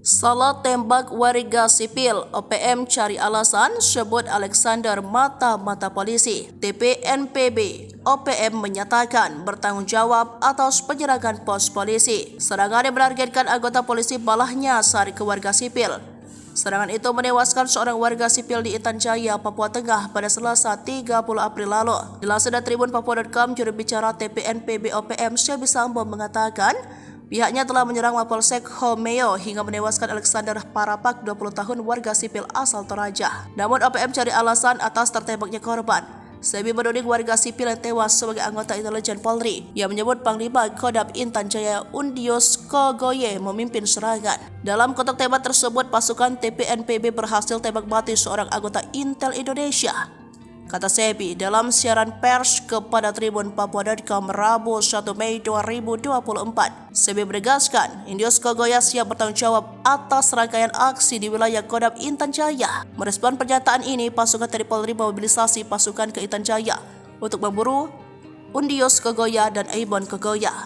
Salah tembak warga sipil, OPM cari alasan sebut Alexander mata-mata polisi. TPNPB, OPM menyatakan bertanggung jawab atas penyerangan pos polisi. Serangan yang menargetkan anggota polisi balahnya sari ke warga sipil. Serangan itu menewaskan seorang warga sipil di Intan Jaya, Papua Tengah pada Selasa 30 April lalu. Dilansir dari Tribun Papua.com, juru bicara TPNPB OPM Syabi Sambo mengatakan pihaknya telah menyerang Mapolsek Homeo hingga menewaskan Alexander Parapak, 20 tahun, warga sipil asal Toraja. Namun OPM cari alasan atas tertembaknya korban. Syabi menuding warga sipil yang tewas sebagai anggota intelijen Polri yang menyebut Panglima Kodam Intan Jaya Undios Kogoye memimpin serangan. Dalam kotak tembak tersebut, pasukan TPNPB berhasil tembak mati seorang anggota Intel Indonesia, kata Syabi dalam siaran pers kepada Tribun Papua.com Rabu 1 Mei 2024. Syabi menegaskan Indios Kogoya siap bertanggung jawab atas rangkaian aksi di wilayah Kodam Intan Jaya. Merespon pernyataan ini, pasukan TNI Polri memobilisasi pasukan ke Intan Jaya untuk memburu Undios Kogoya dan Aibon Kogoya.